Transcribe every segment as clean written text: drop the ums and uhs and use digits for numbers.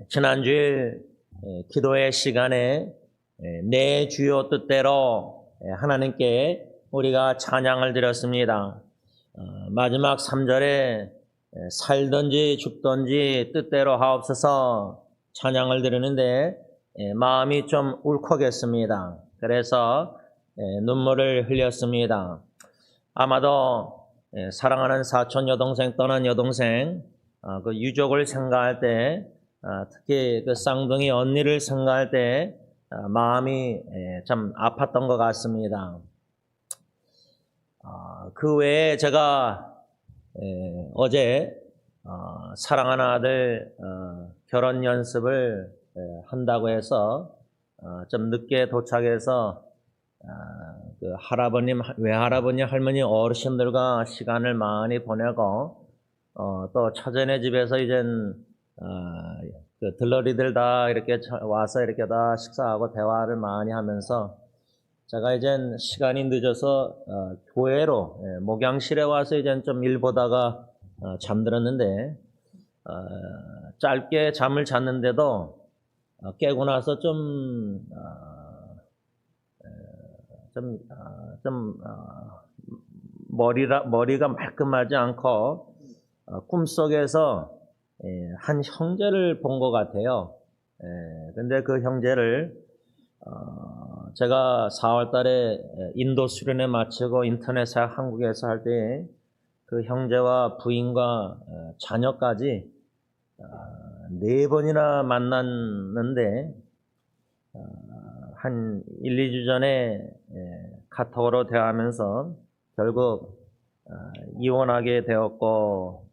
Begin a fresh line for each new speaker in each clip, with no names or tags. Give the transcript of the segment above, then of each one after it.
지난주일 기도의 시간에 내 주요 뜻대로 하나님께 우리가 찬양을 드렸습니다. 마지막 3절에 살든지 죽든지 뜻대로 하옵소서 찬양을 드리는데 마음이 좀 울컥했습니다. 그래서 눈물을 흘렸습니다. 아마도 사랑하는 사촌 여동생 또는 여동생 그 유족을 생각할 때 특히 그 쌍둥이 언니를 생각할 때 마음이 참 아팠던 것 같습니다. 그 외에 제가 어제 사랑하는 아들 결혼 연습을 한다고 해서 좀 늦게 도착해서 그 할아버님, 외할아버님, 할머니, 어르신들과 시간을 많이 보내고 또 처제네 집에서 이젠 그 들러리들 다 이렇게 와서 이렇게 다 식사하고 대화를 많이 하면서 제가 이젠 시간이 늦어서 교회로 목양실에 와서 이젠 좀 일 보다가 잠들었는데 짧게 잠을 잤는데도 깨고 나서 머리가 말끔하지 않고 꿈속에서 한 형제를 본 것 같아요. 근데 그 형제를 제가 4월 달에 인도 수련회 마치고 인터넷 사역 한국에서 할 때 그 형제와 부인과 자녀까지 4번이나 만났는데 한 1, 2주 전에 카톡으로 대화하면서 결국 이혼하게 되었고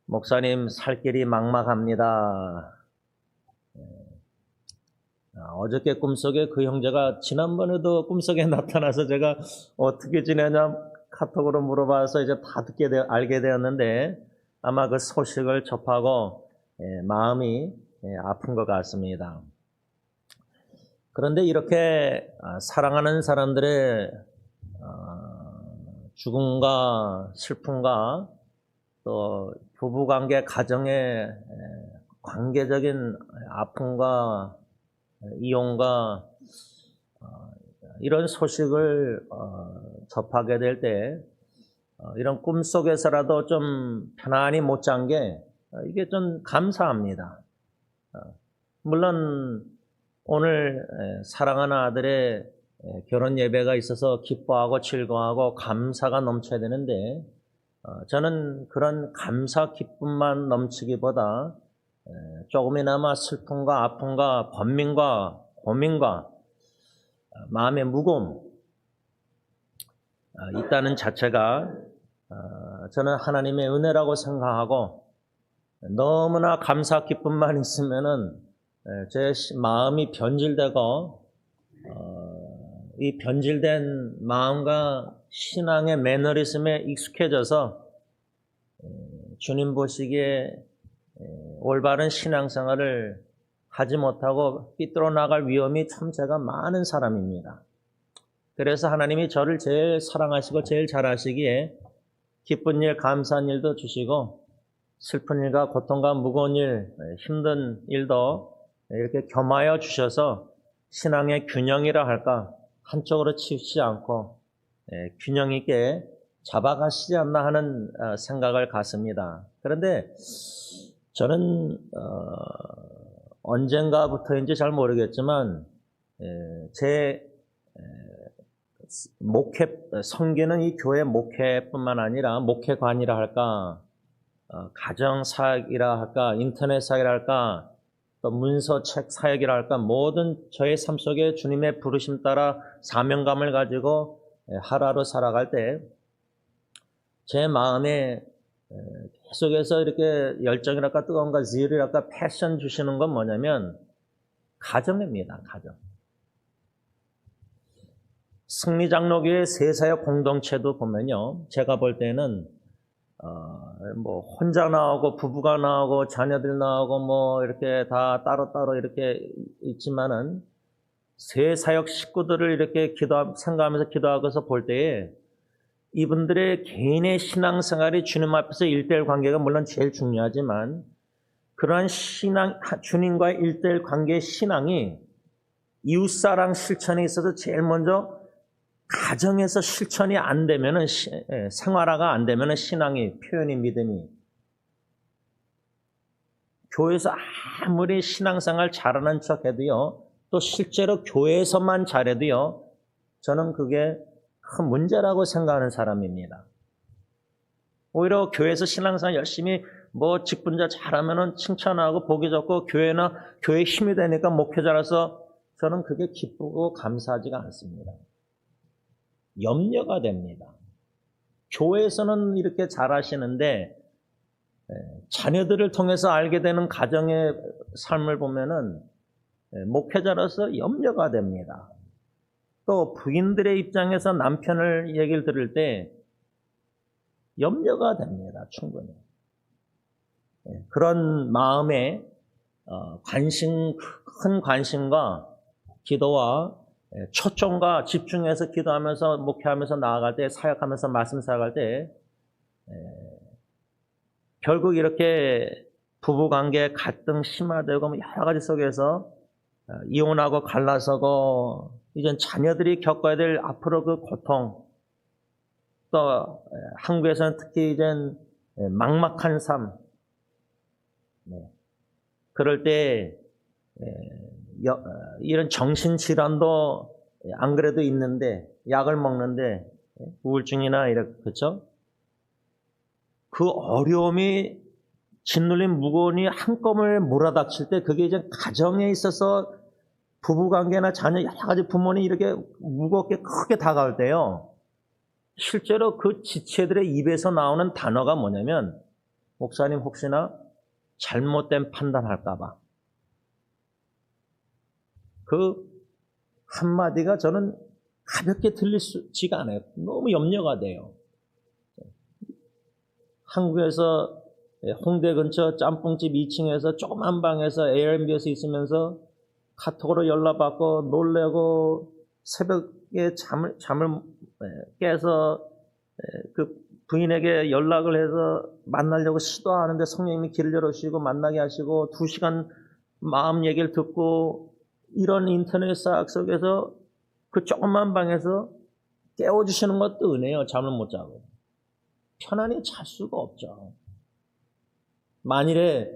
목사님 살 길이 막막합니다. 어저께 꿈속에 그 형제가 지난번에도 꿈속에 나타나서 제가 어떻게 지내냐 카톡으로 물어봐서 이제 다 알게 되었는데 아마 그 소식을 접하고 마음이 아픈 것 같습니다. 그런데 이렇게 사랑하는 사람들의 죽음과 슬픔과 또 부부관계, 가정의 관계적인 아픔과 이혼과 이런 소식을 접하게 될 때 이런 꿈속에서라도 좀 편안히 못 잔 게 이게 좀 감사합니다. 물론 오늘 사랑하는 아들의 결혼 예배가 있어서 기뻐하고 즐거워하고 감사가 넘쳐야 되는데 저는 그런 감사 기쁨만 넘치기보다 조금이나마 슬픔과 아픔과 번민과 고민과 마음의 무거움 있다는 자체가 저는 하나님의 은혜라고 생각하고 너무나 감사 기쁨만 있으면은 제 마음이 변질되고 이 변질된 마음과 신앙의 매너리즘에 익숙해져서 주님 보시기에 올바른 신앙생활을 하지 못하고 삐뚤어 나갈 위험이 참 제가 많은 사람입니다. 그래서 하나님이 저를 제일 사랑하시고 제일 잘하시기에 기쁜 일, 감사한 일도 주시고 슬픈 일과 고통과 무거운 일, 힘든 일도 이렇게 겸하여 주셔서 신앙의 균형이라 할까 한쪽으로 치우치지 않고 균형 있게 잡아가시지 않나 하는 생각을 갖습니다. 그런데 저는 언젠가부터인지 잘 모르겠지만 제 섬기는 이 교회 목회뿐만 아니라 목회관이라 할까 가정 사역이라 할까 인터넷 사역이라 할까 또 문서 책 사역이라 할까 모든 저의 삶 속에 주님의 부르심 따라 사명감을 가지고 하루하루 살아갈 때 제 마음에 계속해서 이렇게 열정이랄까 뜨거움과 zeal이랄까 패션 주시는 건 뭐냐면 가정입니다. 가정. 승리장로교회 새사역 공동체도 보면요, 제가 볼 때는 뭐 혼자 나오고 부부가 나오고 자녀들 나오고 뭐 이렇게 다 따로따로 이렇게 있지만은 새사역 식구들을 이렇게 생각하면서 기도하고서 볼 때에 이분들의 개인의 신앙생활이 주님 앞에서 1:1 관계가 물론 제일 중요하지만 그러한 신앙, 주님과의 일대일 관계의 신앙이 이웃사랑 실천에 있어서 제일 먼저 가정에서 실천이 안 되면은, 생활화가 안 되면은 신앙이, 표현이, 믿음이, 교회에서 아무리 신앙생활 잘하는 척 해도요, 또 실제로 교회에서만 잘해도요, 저는 그게 큰 문제라고 생각하는 사람입니다. 오히려 교회에서 신앙생활 열심히 직분자 잘하면은 칭찬하고 보기 좋고 교회나 교회에 힘이 되니까 목회자라서 저는 그게 기쁘고 감사하지가 않습니다. 염려가 됩니다. 교회에서는 이렇게 잘하시는데 자녀들을 통해서 알게 되는 가정의 삶을 보면은 목회자로서 염려가 됩니다. 또 부인들의 입장에서 남편을 얘기를 들을 때 염려가 됩니다. 충분히. 그런 마음에 큰 관심과 기도와 초점과 집중해서 기도하면서 목회하면서 나아갈 때, 사역하면서 말씀 사역할 때 결국 이렇게 부부관계 갈등 심화되고 여러 가지 속에서 이혼하고 갈라서고 이젠 자녀들이 겪어야 될 앞으로 그 고통, 또 한국에서는 특히 이젠 막막한 삶, 그럴 때 이런 정신질환도 안 그래도 있는데 약을 먹는데 우울증이나 이렇게, 그렇죠? 그 어려움이 짓눌린 무거운이 한꺼번에 몰아닥칠 때 그게 이제 가정에 있어서 부부관계나 자녀 여러 가지 부모님 이렇게 무겁게 크게 다가올 때요, 실제로 그 지체들의 입에서 나오는 단어가 뭐냐면, 목사님 혹시나 잘못된 판단할까봐, 그 한마디가 저는 가볍게 들리지가 않아요. 너무 염려가 돼요. 한국에서 홍대 근처 짬뽕집 2층에서 조그만 방에서 에어비앤비에서 있으면서 카톡으로 연락받고 놀래고 새벽에 잠을 깨서 그 부인에게 연락을 해서 만나려고 시도하는데 성령님이 길을 열어주시고 만나게 하시고 2시간 마음 얘기를 듣고, 이런 인터넷 사역 속에서 그 조그만 방에서 깨워주시는 것도 은혜예요. 잠을 못 자고 편안히 잘 수가 없죠. 만일에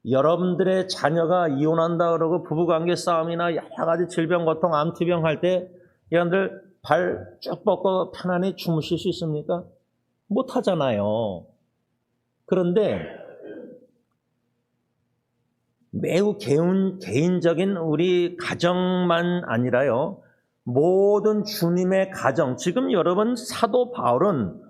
여러분들의 자녀가 이혼한다 그러고 부부관계 싸움이나 여러 가지 질병, 고통, 암투병 할 때 여러분들 발 쭉 뻗고 편안히 주무실 수 있습니까? 못 하잖아요. 그런데 매우 개인적인 우리 가정만 아니라요, 모든 주님의 가정, 지금 여러분 사도 바울은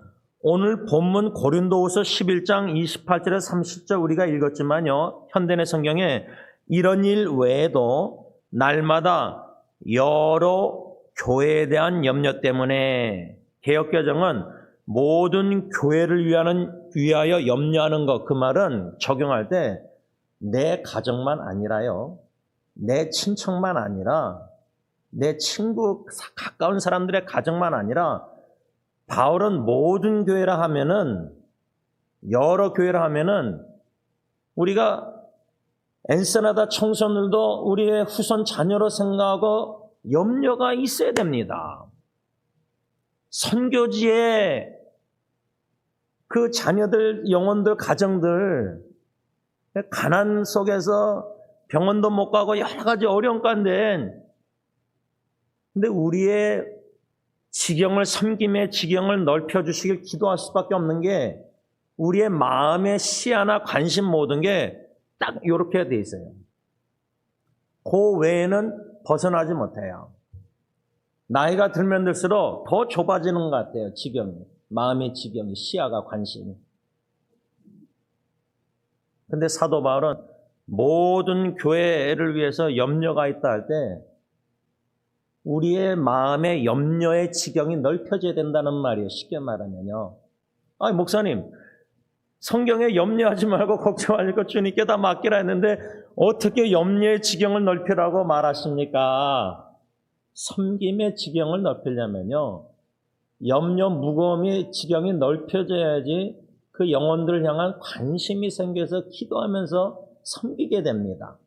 오늘 본문 고린도후서 11장 28절에서 30절 우리가 읽었지만요, 현대의 성경에 이런 일 외에도 날마다 여러 교회에 대한 염려 때문에, 개역개정은 모든 교회를 위하여 염려하는 것, 그 말은 적용할 때 내 가정만 아니라요, 내 친척만 아니라 내 친구 가까운 사람들의 가정만 아니라, 바울은 모든 교회라 하면은, 여러 교회라 하면은 우리가 엔세나다 청소년들도 우리의 후손 자녀로 생각하고 염려가 있어야 됩니다. 선교지에 그 자녀들, 영혼들, 가정들 가난 속에서 병원도 못 가고 여러 가지 어려운 가운데, 근데 우리의 지경을, 섬김의 지경을 넓혀주시길 기도할 수밖에 없는 게, 우리의 마음의 시야나 관심 모든 게 딱 이렇게 돼 있어요. 그 외에는 벗어나지 못해요. 나이가 들면 들수록 더 좁아지는 것 같아요. 지경이, 마음의 지경이, 시야가, 관심이. 근데 사도 바울은 모든 교회를 위해서 염려가 있다 할 때 우리의 마음의 염려의 지경이 넓혀져야 된다는 말이에요. 쉽게 말하면요. 아니, 목사님, 성경에 염려하지 말고 걱정하지 말고 주님께 다 맡기라 했는데 어떻게 염려의 지경을 넓히라고 말하십니까? 섬김의 지경을 넓히려면요, 염려, 무거움의 지경이 넓혀져야지 그 영혼들을 향한 관심이 생겨서 기도하면서 섬기게 됩니다.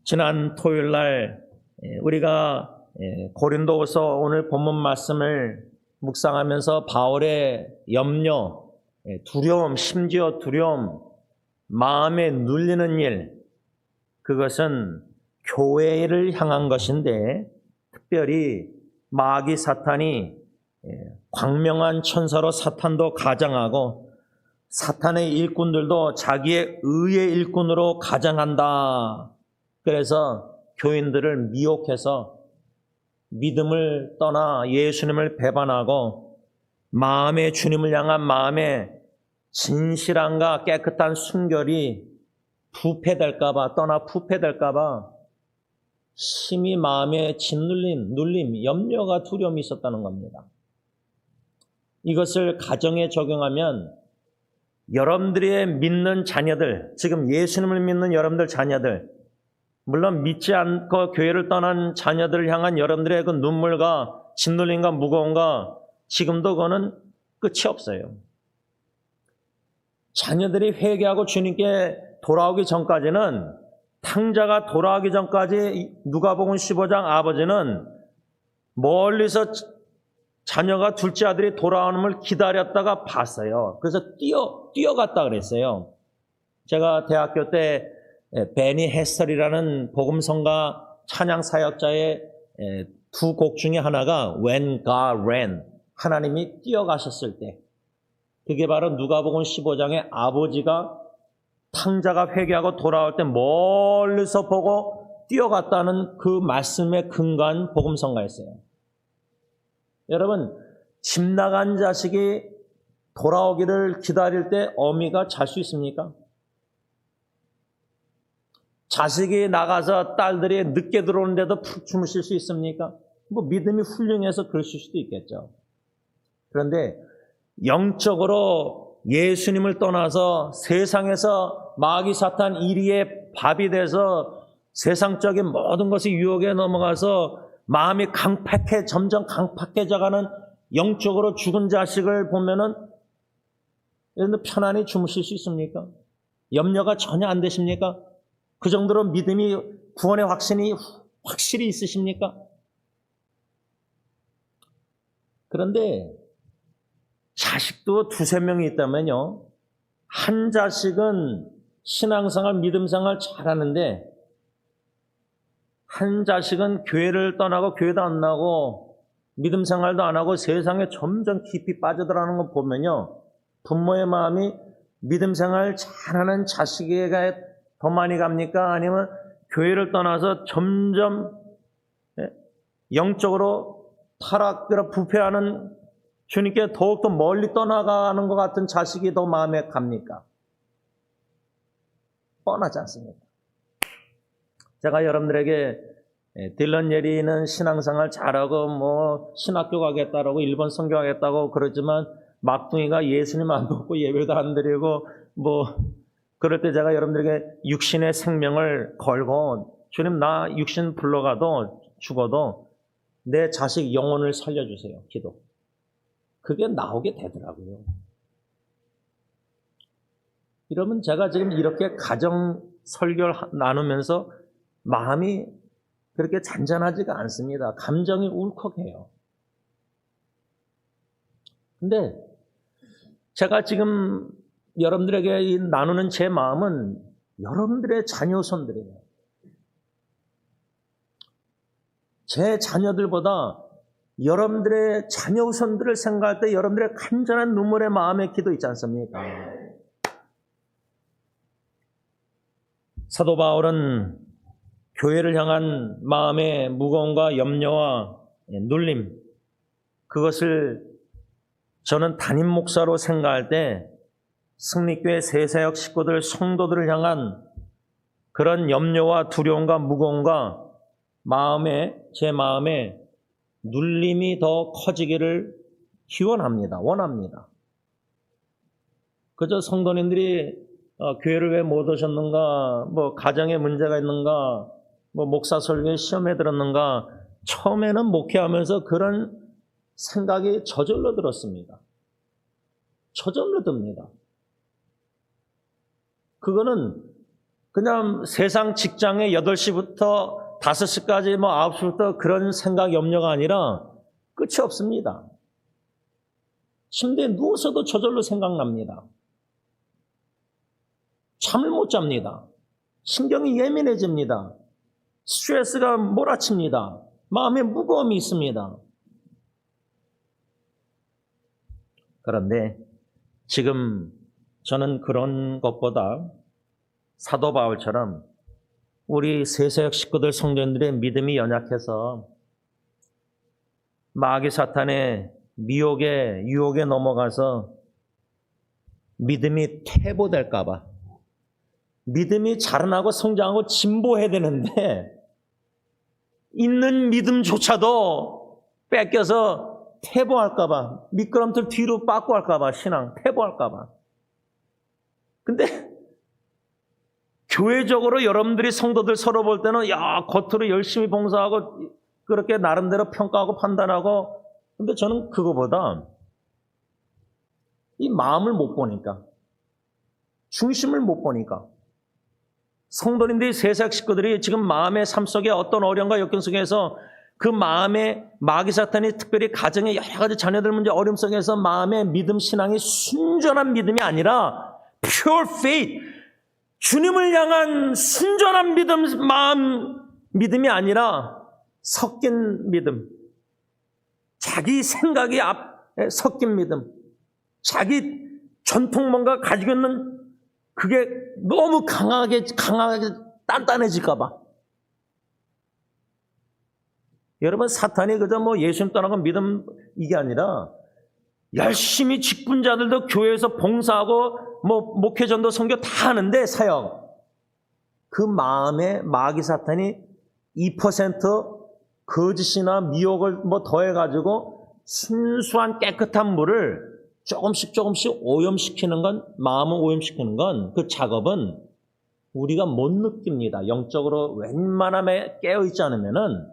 지난 토요일 날 우리가 고린도후서 오늘 본문 말씀을 묵상하면서 바울의 염려, 두려움, 심지어 두려움, 마음에 눌리는 일, 그것은 교회를 향한 것인데, 특별히 마귀 사탄이 광명한 천사로 사탄도 가장하고 사탄의 일꾼들도 자기의 의의 일꾼으로 가장한다. 그래서 교인들을 미혹해서 믿음을 떠나 예수님을 배반하고 마음의 주님을 향한 마음의 진실함과 깨끗한 순결이 부패될까 봐, 떠나 부패될까 봐 심히 마음에 짓눌림, 염려가 두려움이 있었다는 겁니다. 이것을 가정에 적용하면 여러분들의 믿는 자녀들, 지금 예수님을 믿는 여러분들 자녀들, 물론 믿지 않고 교회를 떠난 자녀들을 향한 여러분들의 그 눈물과 짓눌림과 무거움과 지금도 그거는 끝이 없어요. 자녀들이 회개하고 주님께 돌아오기 전까지는, 탕자가 돌아오기 전까지 누가복음 15장 아버지는 멀리서 자녀가 둘째 아들이 돌아오는 걸 기다렸다가 봤어요. 그래서 뛰어갔다 그랬어요. 제가 대학교 때 베니 헤스터리라는 복음성가 찬양 사역자의 두 곡 중에 하나가 When God Ran, 하나님이 뛰어가셨을 때, 그게 바로 누가복음 15장에 아버지가 탕자가 회개하고 돌아올 때 멀리서 보고 뛰어갔다는 그 말씀에 근거한 복음성가였어요. 여러분, 집 나간 자식이 돌아오기를 기다릴 때 어미가 잘 수 있습니까? 자식이 나가서 딸들이 늦게 들어오는데도 푹 주무실 수 있습니까? 뭐 믿음이 훌륭해서 그러실 수도 있겠죠. 그런데 영적으로 예수님을 떠나서 세상에서 마귀 사탄 이리의 밥이 돼서 세상적인 모든 것이 유혹에 넘어가서 마음이 점점 강팍해져가는 영적으로 죽은 자식을 보면은 여러분들 편안히 주무실 수 있습니까? 염려가 전혀 안 되십니까? 그 정도로 믿음이, 구원의 확신이 확실히 있으십니까? 그런데 자식도 두세 명이 있다면요, 한 자식은 신앙생활, 믿음생활 잘하는데 한 자식은 교회를 떠나고 교회도 안 나고 믿음생활도 안 하고 세상에 점점 깊이 빠져들어가는 거 보면요, 부모의 마음이 믿음생활 잘하는 자식에게 더 많이 갑니까? 아니면 교회를 떠나서 점점 영적으로 타락되어 부패하는, 주님께 더욱더 멀리 떠나가는 것 같은 자식이 더 마음에 갑니까? 뻔하지 않습니까? 제가 여러분들에게 딜런 예리는 신앙생활 잘하고 뭐 신학교 가겠다라고 일본 선교 가겠다고 그러지만 막둥이가 예수님 안 믿고 예배도 안 드리고 뭐 그럴 때 제가 여러분들에게 육신의 생명을 걸고 주님 나 육신 불러가도 죽어도 내 자식 영혼을 살려주세요. 기도. 그게 나오게 되더라고요. 이러면 제가 지금 이렇게 가정 설교를 나누면서 마음이 그렇게 잔잔하지가 않습니다. 감정이 울컥해요. 근데 제가 지금 여러분들에게 나누는 제 마음은 여러분들의 자녀손들이에요. 제 자녀들보다 여러분들의 자녀손들을 생각할 때 여러분들의 간절한 눈물의 마음의 기도 있지 않습니까? 사도 바울은 교회를 향한 마음의 무거움과 염려와 눌림, 그것을 저는 담임 목사로 생각할 때 승리교회 세사역 식구들, 성도들을 향한 그런 염려와 두려움과 무거움과 제 마음에 눌림이 더 커지기를 기원합니다. 원합니다. 그저 성도님들이 교회를 왜 못 오셨는가, 뭐 가정에 문제가 있는가, 뭐 목사 설교에 시험에 들었는가, 처음에는 목회하면서 그런 생각이 저절로 들었습니다. 저절로 듭니다. 그거는 그냥 세상 직장에 8시부터 5시까지 뭐 9시부터 그런 생각 염려가 아니라 끝이 없습니다. 침대에 누워서도 저절로 생각납니다. 잠을 못 잡니다. 신경이 예민해집니다. 스트레스가 몰아칩니다. 마음에 무거움이 있습니다. 그런데 지금 저는 그런 것보다 사도 바울처럼 우리 세세역 식구들 성도님들의 믿음이 연약해서 마귀 사탄의 미혹에 유혹에 넘어가서 믿음이 퇴보될까 봐, 믿음이 자라나고 성장하고 진보해야 되는데 있는 믿음조차도 뺏겨서 퇴보할까 봐, 미끄럼틀 뒤로 빠꾸 할까 봐, 신앙 퇴보할까 봐. 근데 교회적으로 여러분들이 성도들 서로 볼 때는 야, 겉으로 열심히 봉사하고 그렇게 나름대로 평가하고 판단하고, 근데 저는 그거보다 이 마음을 못 보니까, 중심을 못 보니까, 성도님들이 세상 식구들이 지금 마음의 삶 속에 어떤 어려움과 역경 속에서 그 마음에 마귀 사탄이 특별히 가정의 여러 가지 자녀들 문제 어려움 속에서 마음의 믿음 신앙이 순전한 믿음이 아니라 pure faith, 주님을 향한 순전한 믿음, 마음 믿음이 아니라 섞인 믿음, 자기 생각이 섞인 믿음, 자기 전통 뭔가 가지고 있는 그게 너무 강하게 단단해질까 봐. 여러분, 사탄이 그저 뭐 예수님 떠나고 믿음 이게 아니라 열심히 직분자들도 교회에서 봉사하고 뭐 목회전도 선교 다 하는데 사역, 그 마음에 마귀 사탄이 2% 거짓이나 미혹을 뭐 더해가지고 순수한 깨끗한 물을 조금씩 오염시키는 건, 마음을 오염시키는 건, 그 작업은 우리가 못 느낍니다. 영적으로 웬만하면 깨어있지 않으면은,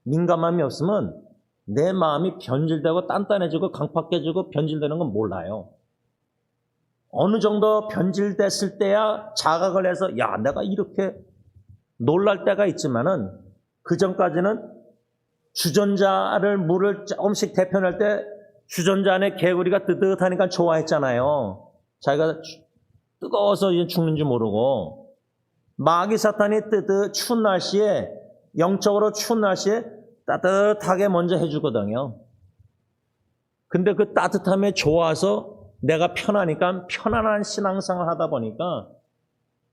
민감함이 없으면 내 마음이 변질되고 단단해지고 강팍해지고 변질되는 건 몰라요. 어느 정도 변질됐을 때야 자각을 해서 야, 내가 이렇게 놀랄 때가 있지만은 그 전까지는 주전자를 물을 조금씩 데펴낼 때 주전자 안에 개구리가 뜨뜻하니까 좋아했잖아요. 자기가 뜨거워서 이제 죽는 줄 모르고. 마귀 사탄이 추운 날씨에, 영적으로 추운 날씨에 따뜻하게 먼저 해주거든요. 근데 그 따뜻함에 좋아서 내가 편하니까 편안한 신앙생활 하다 보니까,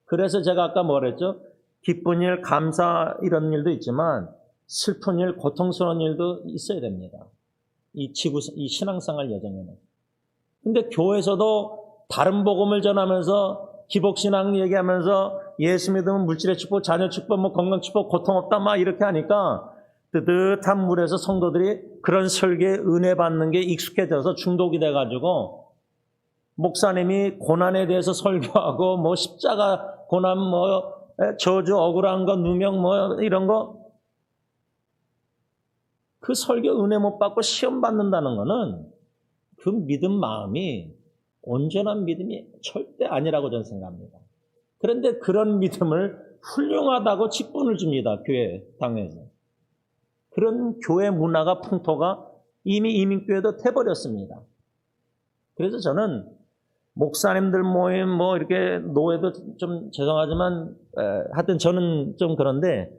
그래서 제가 아까 뭐랬죠? 기쁜 일, 감사 이런 일도 있지만 슬픈 일, 고통스러운 일도 있어야 됩니다. 이 신앙생활 여정에는. 근데 교회에서도 다른 복음을 전하면서 기복신앙 얘기하면서 예수 믿으면 물질의 축복, 자녀 축복, 뭐 건강 축복, 고통 없다 막 이렇게 하니까 뜨뜻한 물에서 성도들이 그런 설계에 은혜 받는 게 익숙해져서 중독이 돼가지고 목사님이 고난에 대해서 설교하고 뭐 십자가 고난 뭐 저주 억울한 거 누명 뭐 이런 거, 그 설교 은혜 못 받고 시험 받는다는 거는 그 믿음 마음이 온전한 믿음이 절대 아니라고 저는 생각합니다. 그런데 그런 믿음을 훌륭하다고 직분을 줍니다. 교회 당에서. 그런 교회 문화가 풍토가 이미 이민교회도 돼버렸습니다. 그래서 저는 목사님들 모임 뭐 이렇게 노예도 좀 죄송하지만 하여튼 저는 좀 그런데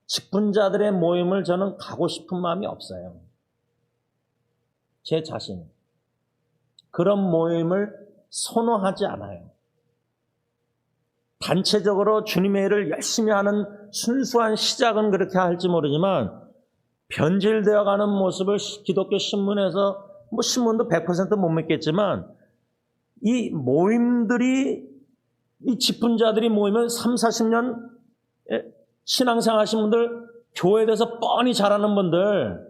직분자들의 모임을 저는 가고 싶은 마음이 없어요. 제 자신. 그런 모임을 선호하지 않아요. 단체적으로 주님의 일을 열심히 하는 순수한 시작은 그렇게 할지 모르지만 변질되어가는 모습을 기독교 신문에서, 뭐 신문도 100% 못 믿겠지만 이 모임들이, 이 직분자들이 모이면 3, 40년 신앙생활 하신 분들, 교회에 대해서 뻔히 잘하는 분들,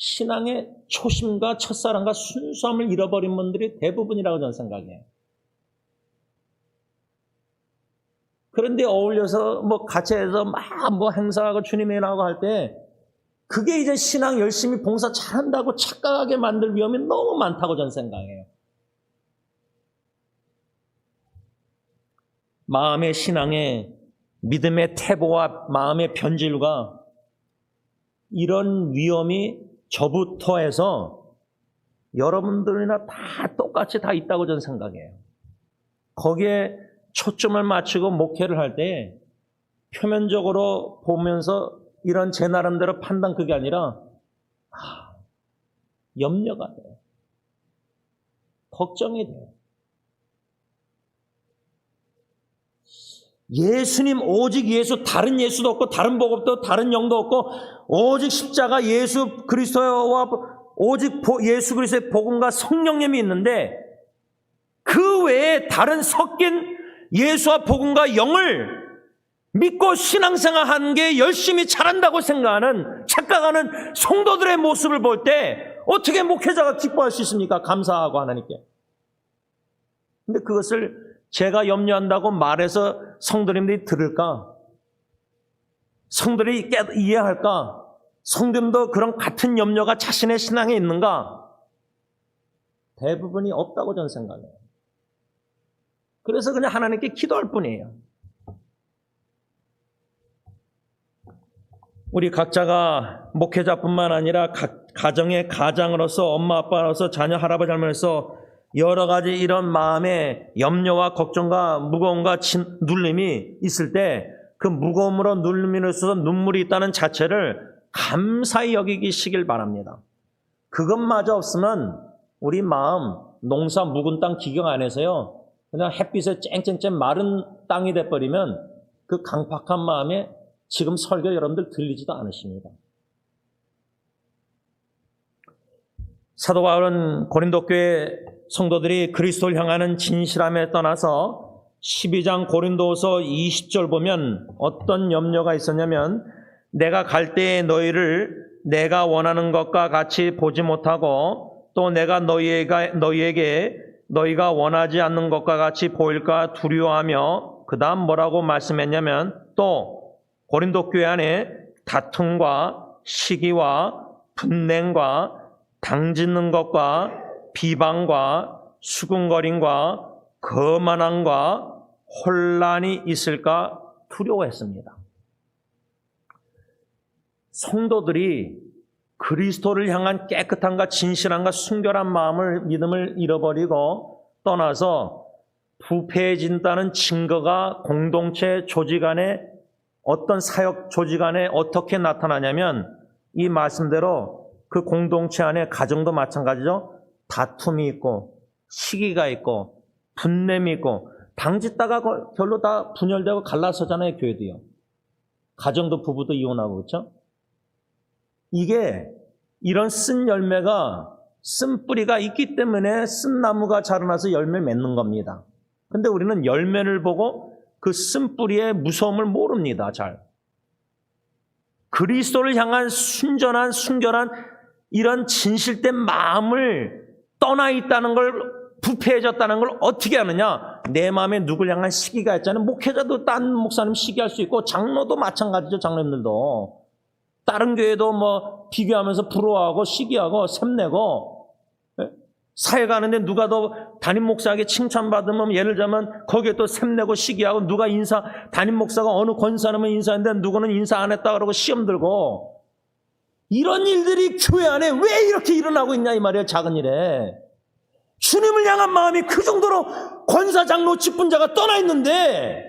신앙의 초심과 첫사랑과 순수함을 잃어버린 분들이 대부분이라고 저는 생각해요. 그런데 어울려서 뭐 같이 해서 막 뭐 행사하고 주님의 일하고 할 때 그게 이제 신앙 열심히 봉사 잘한다고 착각하게 만들 위험이 너무 많다고 저는 생각해요. 마음의 신앙의 믿음의 태보와 마음의 변질과 이런 위험이 저부터 해서 여러분들이나 다 똑같이 다 있다고 저는 생각해요. 거기에 초점을 맞추고 목회를 할 때 표면적으로 보면서 이런 제 나름대로 판단 그게 아니라 염려가 돼요. 걱정이 돼요. 예수님 오직 예수, 다른 예수도 없고 다른 복음도 다른 영도 없고 오직 십자가 예수 그리스도와 오직 예수 그리스도의 복음과 성령님이 있는데 그 외에 다른 섞인 예수와 복음과 영을 믿고 신앙생활하는 게 열심히 잘한다고 생각하는 착각하는 성도들의 모습을 볼 때 어떻게 목회자가 기뻐할 수 있습니까? 감사하고 하나님께. 근데 그것을 제가 염려한다고 말해서 성도님들이 들을까? 성도들이 이해할까? 성도님도 그런 같은 염려가 자신의 신앙에 있는가? 대부분이 없다고 저는 생각해요. 그래서 그냥 하나님께 기도할 뿐이에요. 우리 각자가 목회자뿐만 아니라 가정의 가장으로서 엄마 아빠로서 자녀 할아버지 할머니로서 여러 가지 이런 마음의 염려와 걱정과 무거움과 눌림이 있을 때 그 무거움으로 눌림으로써 눈물이 있다는 자체를 감사히 여기시길 바랍니다. 그것마저 없으면 우리 마음 농사 묵은 땅 기경 안에서요 그냥 햇빛에 쨍쨍쨍 마른 땅이 돼버리면 그 강팍한 마음에 지금 설교 여러분들 들리지도 않으십니다. 사도 바울은 고린도 교회 성도들이 그리스도를 향하는 진실함에 떠나서 12장 고린도서 20절 보면 어떤 염려가 있었냐면 내가 갈 때에 너희를 내가 원하는 것과 같이 보지 못하고 또 내가 너희에게 너희가 원하지 않는 것과 같이 보일까 두려워하며 그 다음 뭐라고 말씀했냐면 또 고린도 교회 안에 다툼과 시기와 분냉과 당짓는 것과 비방과 수군거림과 거만함과 혼란이 있을까 두려워했습니다. 성도들이 그리스도를 향한 깨끗함과 진실함과 순결한 마음을 믿음을 잃어버리고 떠나서 부패해진다는 증거가 공동체 조직 안에 어떤 사역 조직 안에 어떻게 나타나냐면 이 말씀대로 그 공동체 안에 가정도 마찬가지죠. 다툼이 있고 시기가 있고 분냄이 있고 당짓다가 결로 다 분열되고 갈라서잖아요. 교회도요. 가정도 부부도 이혼하고 그렇죠. 이게 이런 쓴 열매가 쓴 뿌리가 있기 때문에 쓴 나무가 자라나서 열매를 맺는 겁니다. 근데 우리는 열매를 보고 그 쓴 뿌리의 무서움을 모릅니다. 잘. 그리스도를 향한 순전한 순결한 이런 진실된 마음을 떠나 있다는 걸 부패해졌다는 걸 어떻게 하느냐? 내 마음에 누굴 향한 시기가 있잖아요. 목회자도 딴 목사님 시기할 수 있고 장로도 마찬가지죠. 장로님들도. 다른 교회도 뭐 비교하면서 부러워하고 시기하고 샘내고 사회 가는데 누가 더 담임 목사에게 칭찬받으면 예를 들자면 거기에 또 샘내고 시기하고 누가 담임 목사가 어느 권사님은 인사했는데 누구는 인사 안 했다 그러고 시험 들고 이런 일들이 교회 안에 왜 이렇게 일어나고 있냐 이 말이에요. 작은 일에. 주님을 향한 마음이 그 정도로 권사 장로 직분자가 떠나 있는데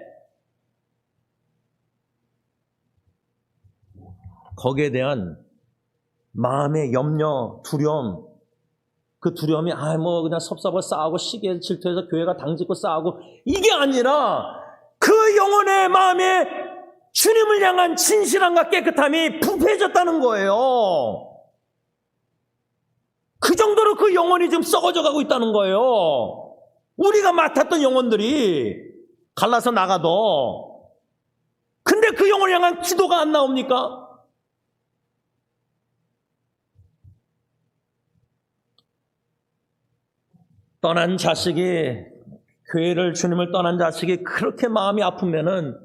거기에 대한 마음의 염려, 두려움 그 두려움이 뭐 그냥 섭섭하고 싸우고 시기에 질투해서 교회가 당짓고 싸우고 이게 아니라 그 영혼의 마음에 주님을 향한 진실함과 깨끗함이 부패해졌다는 거예요. 그 정도로 그 영혼이 지금 썩어져 가고 있다는 거예요. 우리가 맡았던 영혼들이 갈라서 나가도 근데 그 영혼을 향한 기도가 안 나옵니까? 떠난 자식이 교회를 주님을 떠난 자식이 그렇게 마음이 아프면은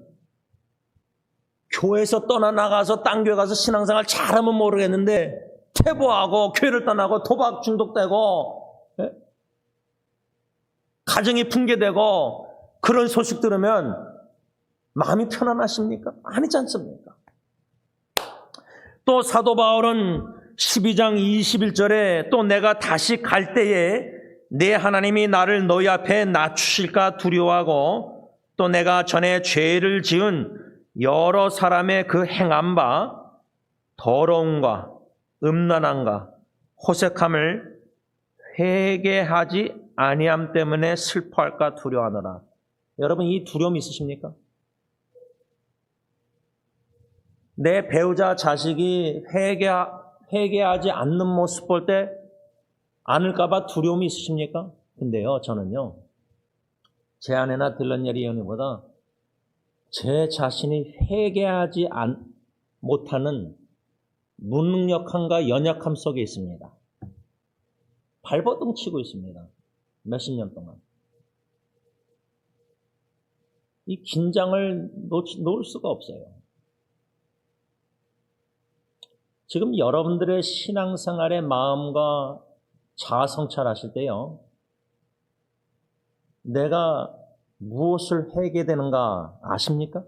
교회에서 떠나나가서 딴 교회 가서 신앙생활 잘하면 모르겠는데 퇴보하고 교회를 떠나고 도박 중독되고 가정이 붕괴되고 그런 소식 들으면 마음이 편안하십니까? 아니지 않습니까? 또 사도 바울은 12장 21절에 또 내가 다시 갈 때에 내 하나님이 나를 너희 앞에 낮추실까 두려워하고 또 내가 전에 죄를 지은 여러 사람의 그 행한 바 더러움과 음란함과 호색함을 회개하지 아니함 때문에 슬퍼할까 두려워하노라. 여러분, 이 두려움 있으십니까? 내 배우자 자식이 회개하지 않는 모습 볼 때 않을까봐 두려움이 있으십니까? 근데요, 저는요, 제 아내나 들런예리 연애보다 제 자신이 회개하지 못하는 무능력함과 연약함 속에 있습니다. 발버둥 치고 있습니다. 몇십 년 동안. 이 긴장을 놓을 수가 없어요. 지금 여러분들의 신앙생활의 마음과 자아 성찰하실 때요, 내가 무엇을 회개되는가 아십니까?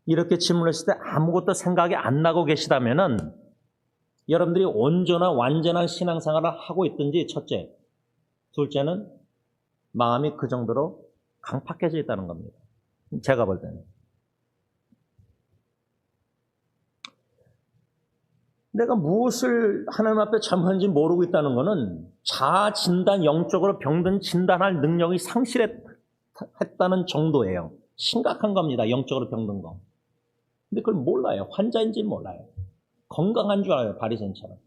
이렇게 질문했을 때 아무것도 생각이 안 나고 계시다면은 여러분들이 온전한 완전한 신앙생활을 하고 있든지 첫째, 둘째는 마음이 그 정도로 강팍해져 있다는 겁니다. 제가 볼 때는. 내가 무엇을 하나님 앞에 잘못했는지 모르고 있다는 것은 자아 진단, 영적으로 병든 진단할 능력이 상실했다는 정도예요. 심각한 겁니다. 영적으로 병든 거. 근데 그걸 몰라요. 환자인지 몰라요. 건강한 줄 알아요. 바리새인처럼.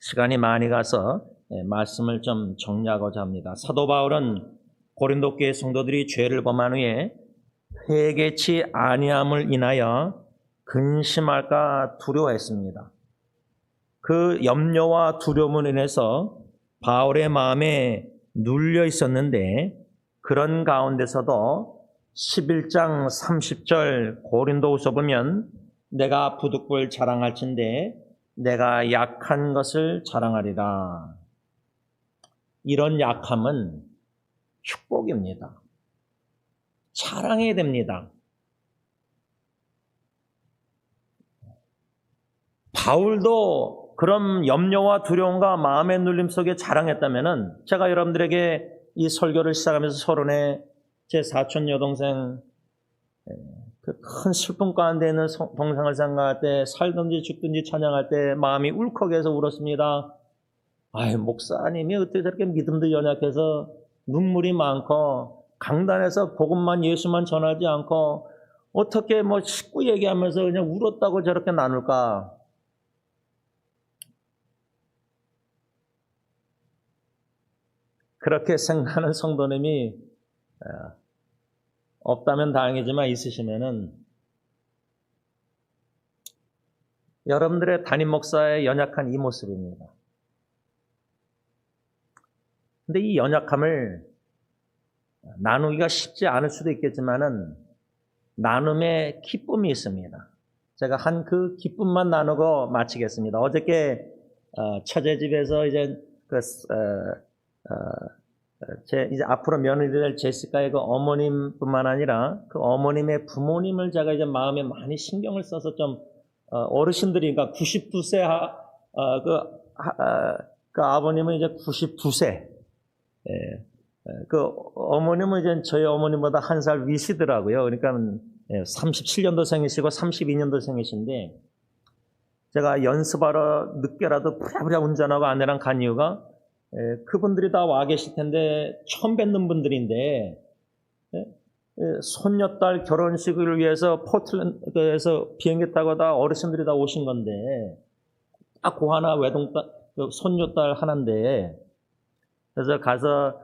시간이 많이 가서 말씀을 좀 정리하고자 합니다. 사도 바울은 고린도 교회 성도들이 죄를 범한 후에 회개치 아니함을 인하여 근심할까 두려워했습니다. 그 염려와 두려움으로 인해서 바울의 마음에 눌려 있었는데 그런 가운데서도 11장 30절 고린도후서 보면 내가 부득불 자랑할진대 내가 약한 것을 자랑하리라. 이런 약함은 축복입니다. 자랑해야 됩니다. 바울도 그런 염려와 두려움과 마음의 눌림 속에 자랑했다면은 제가 여러분들에게 이 설교를 시작하면서 서론에 제 사촌 여동생 그 큰 슬픔 가운데 있는 동생을 생각할 때 살든지 죽든지 찬양할 때 마음이 울컥해서 울었습니다. 아유, 목사님이 어떻게 저렇게 믿음도 연약해서 눈물이 많고 강단에서 복음만 예수만 전하지 않고 어떻게 뭐 식구 얘기하면서 그냥 울었다고 저렇게 나눌까? 그렇게 생각하는 성도님이 없다면 다행이지만 있으시면은 여러분들의 담임 목사의 연약한 이 모습입니다. 근데 이 연약함을 나누기가 쉽지 않을 수도 있겠지만은 나눔의 기쁨이 있습니다. 제가 한 그 기쁨만 나누고 마치겠습니다. 어저께 처제 집에서 이제 이제 앞으로 며느리 될 제시카의 그 어머님뿐만 아니라 그 어머님의 부모님을 제가 이제 마음에 많이 신경을 써서 좀 어르신들이니까 92세 그 아버님은 이제 92세. 그 어머님은 이제 저희 어머님보다 한 살 위시더라고요. 그러니까 37년도생이시고 32년도생이신데 제가 연습하러 늦게라도 부랴부랴 운전하고 아내랑 간 이유가 그분들이 다 와 계실 텐데 처음 뵙는 분들인데 손녀딸 결혼식을 위해서 포틀랜드에서 비행기 타고 다 어르신들이 다 오신 건데 딱 그 하나 외동딸 손녀딸 하나인데 그래서 가서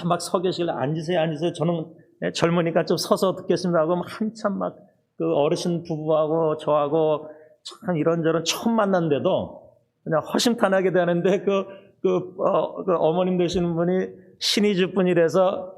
막 서 계시길래 앉으세요. 저는 젊으니까 좀 서서 듣겠습니다 하고 한참 막 그 어르신 부부하고 저하고 참 이런저런 처음 만났는데도 그냥 허심탄회하게 되는데 그 어머님 되시는 분이 신의주 분이라서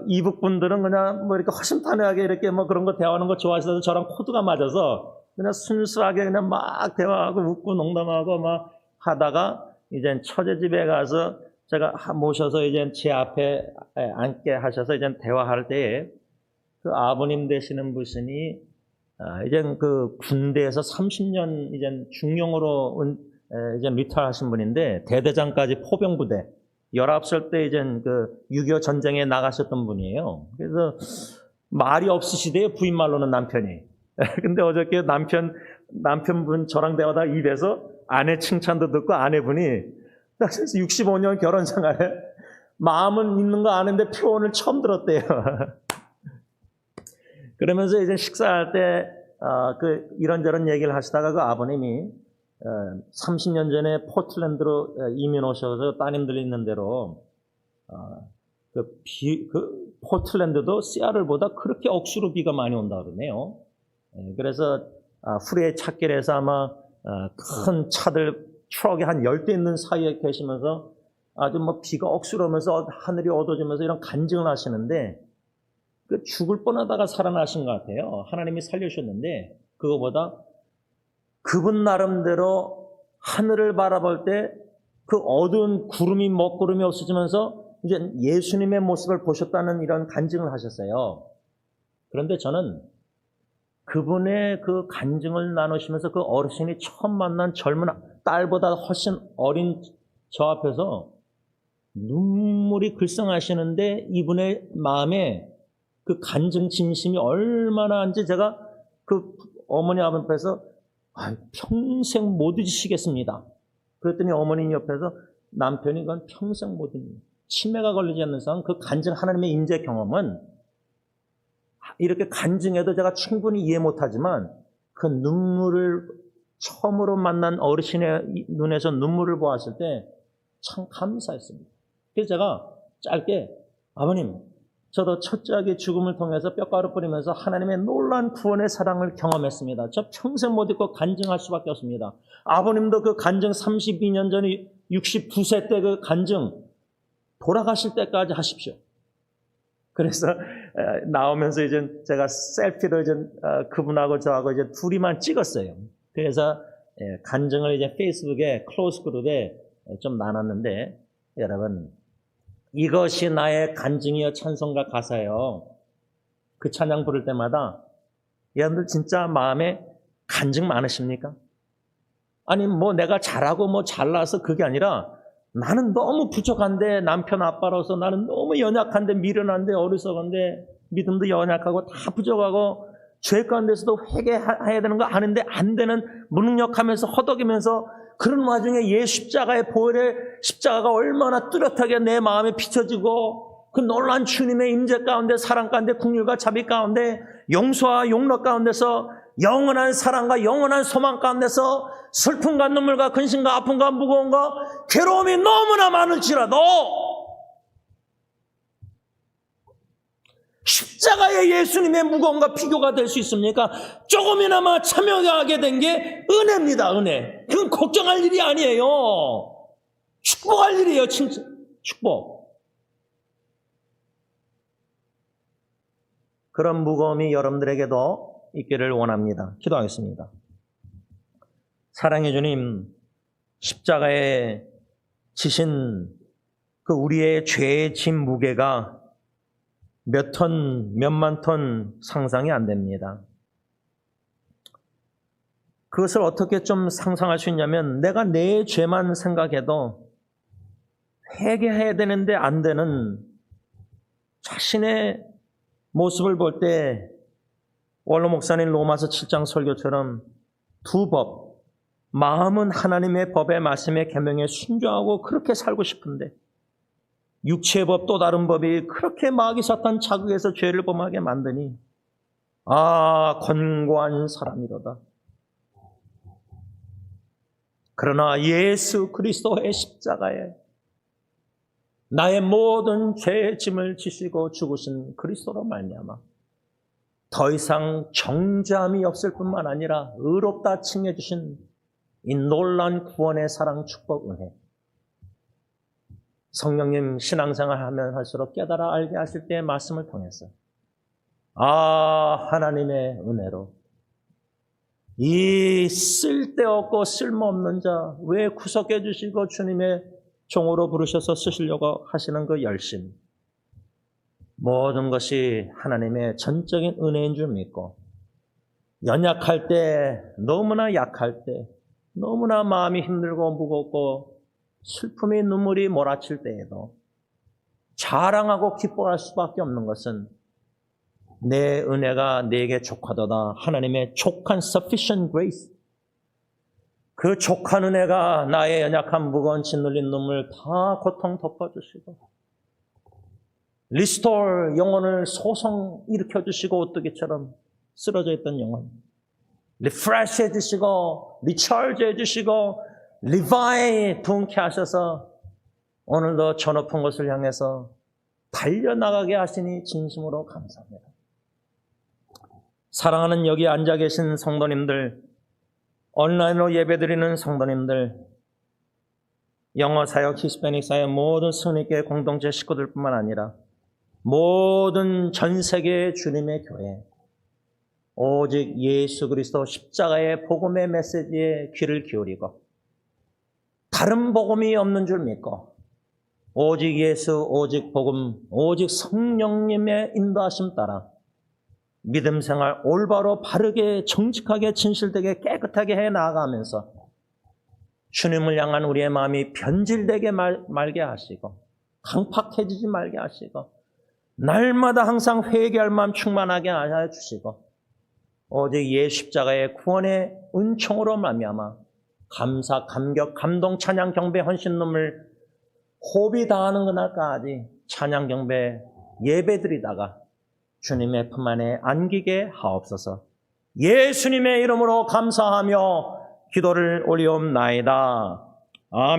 이북 분들은 그냥 뭐 이렇게 허심탄회하게 이렇게 뭐 그런 거 대화하는 거 좋아하셔서 저랑 코드가 맞아서 그냥 순수하게 그냥 막 대화하고 웃고 농담하고 막 하다가 이제 처제 집에 가서 제가 모셔서 이제 제 앞에 앉게 하셔서 이제 대화할 때에 그 아버님 되시는 분이 이제 그 군대에서 30년 이제 중령으로 이제 리타하신 분인데 대대장까지 포병부대 19살 때 이제 그 6.25 전쟁에 나가셨던 분이에요. 그래서 말이 없으시대요. 부인 말로는 남편이. 근데 어저께 남편분 저랑 대화하다 입에서 아내 칭찬도 듣고 아내분이 65년 결혼 생활에 마음은 있는 거 아는데 표현을 처음 들었대요. 그러면서 이제 식사할 때 그 이런저런 얘기를 하시다가 그 아버님이 30년 전에 포틀랜드로 이민 오셔서 따님들 있는 대로 그 포틀랜드도 시애틀보다 그렇게 억수로 비가 많이 온다 그러네요. 그래서 후레 찾길에서 아마 큰 차들 트럭이 한 10대 있는 사이에 계시면서 아주 뭐 비가 억수로 오면서 하늘이 어두워지면서 이런 간증을 하시는데 그 죽을 뻔하다가 살아나신 것 같아요. 하나님이 살려주셨는데 그거보다 그분 나름대로 하늘을 바라볼 때 그 어두운 구름이 먹구름이 없어지면서 이제 예수님의 모습을 보셨다는 이런 간증을 하셨어요. 그런데 저는 그분의 그 간증을 나누시면서 그 어르신이 처음 만난 젊은 딸보다 훨씬 어린 저 앞에서 눈물이 글썽하시는데 이분의 마음에 그 간증 진심이 얼마나인지 제가 그 어머니 앞에서 평생 못 잊으시겠습니다. 그랬더니 어머니 옆에서 남편이 그건 평생 못 잊는 치매가 걸리지 않는 상황 그 간증 하나님의 인재 경험은 이렇게 간증해도 제가 충분히 이해 못하지만 그 눈물을 처음으로 만난 어르신의 눈에서 눈물을 보았을 때 참 감사했습니다. 그래서 제가 짧게 아버님 저도 첫째 아기 죽음을 통해서 뼈가루 뿌리면서 하나님의 놀라운 구원의 사랑을 경험했습니다. 저 평생 못 잊고 간증할 수밖에 없습니다. 아버님도 그 간증 32년 전에 69세 때 그 간증 돌아가실 때까지 하십시오. 그래서 나오면서 이제 제가 셀피를 이제 그분하고 저하고 이제 둘이만 찍었어요. 그래서 간증을 이제 페이스북에 클로즈 그룹에 좀 나눴는데 여러분 이것이 나의 간증이여 찬송가 가사예요. 그 찬양 부를 때마다 여러분들 진짜 마음에 간증 많으십니까? 아니 뭐 내가 잘하고 뭐 잘나서 그게 아니라 나는 너무 부족한데 남편 아빠로서 나는 너무 연약한데 미련한데 어리석은데 믿음도 연약하고 다 부족하고 죄 가운데서도 회개해야 되는 거 아는데 안 되는 무능력하면서 허덕이면서 그런 와중에 예수 십자가의 보혈의 십자가가 얼마나 뚜렷하게 내 마음에 비춰지고 그 놀라운 주님의 임재 가운데 사랑 가운데 긍휼과 자비 가운데 용서와 용납 가운데서 영원한 사랑과 영원한 소망 가운데서 슬픔과 눈물과 근심과 아픔과 무거움과 괴로움이 너무나 많을지라도 십자가의 예수님의 무거움과 비교가 될 수 있습니까? 조금이나마 참여하게 된 게 은혜입니다. 은혜. 그건 걱정할 일이 아니에요. 축복할 일이에요. 진짜 축복. 그런 무거움이 여러분들에게도 있기를 원합니다. 기도하겠습니다. 사랑해 주님, 십자가에 지신 그 우리의 죄의 짐 무게가 몇 톤, 몇만 톤 상상이 안 됩니다. 그것을 어떻게 좀 상상할 수 있냐면 내가 내 죄만 생각해도 회개해야 되는데 안 되는 자신의 모습을 볼 때 원로 목사님 로마서 7장 설교처럼 두 법, 마음은 하나님의 법의 말씀에 계명에 순종하고 그렇게 살고 싶은데 육체의 법 또 다른 법이 그렇게 마귀 사탄 자극해서 죄를 범하게 만드니 권고한 사람이로다. 그러나 예수 그리스도의 십자가에 나의 모든 죄의 짐을 지시고 죽으신 그리스도로 말미암아 더 이상 정죄함이 없을 뿐만 아니라 의롭다 칭해 주신 이 놀라운 구원의 사랑 축복 은혜 성령님 신앙생활 하면 할수록 깨달아 알게 하실 때의 말씀을 통해서 하나님의 은혜로 이 쓸데없고 쓸모없는 자 왜 구속해 주시고 주님의 종으로 부르셔서 쓰시려고 하시는 그 열심, 모든 것이 하나님의 전적인 은혜인 줄 믿고, 연약할 때, 너무나 약할 때, 너무나 마음이 힘들고 무겁고 슬픔이 눈물이 몰아칠 때에도 자랑하고 기뻐할 수밖에 없는 것은 내 은혜가 내게 족하도다. 하나님의 족한 sufficient grace. 그 족한 은혜가 나의 연약한 무거운 짓눌린 눈물 다 고통 덮어주시고, 리스토어 영혼을 소송 일으켜주시고, 오뚜기처럼 쓰러져 있던 영혼 리프레시 해주시고, 리처지 해주시고, 리바이 분케 하셔서 오늘도 저 높은 곳을 향해서 달려나가게 하시니 진심으로 감사합니다. 사랑하는 여기 앉아 계신 성도님들, 온라인으로 예배드리는 성도님들, 영어 사역, 히스패닉 사역 모든 성립교회 공동체 식구들뿐만 아니라 모든 전 세계의 주님의 교회, 오직 예수 그리스도 십자가의 복음의 메시지에 귀를 기울이고 다른 복음이 없는 줄 믿고 오직 예수, 오직 복음, 오직 성령님의 인도하심 따라 믿음 생활 올바로 바르게 정직하게 진실되게 깨끗하게 해 나아가면서 주님을 향한 우리의 마음이 변질되게 말게 하시고 강팍해지지 말게 하시고 날마다 항상 회개할 마음 충만하게 하여 주시고 오직 예수 십자가의 구원의 은총으로 말미암아 감사, 감격, 감동, 찬양, 경배, 헌신 눈물 호흡이 다하는 그날까지 찬양, 경배, 예배드리다가 주님의 품 안에 안기게 하옵소서. 예수님의 이름으로 감사하며 기도를 올리옵나이다. 아멘.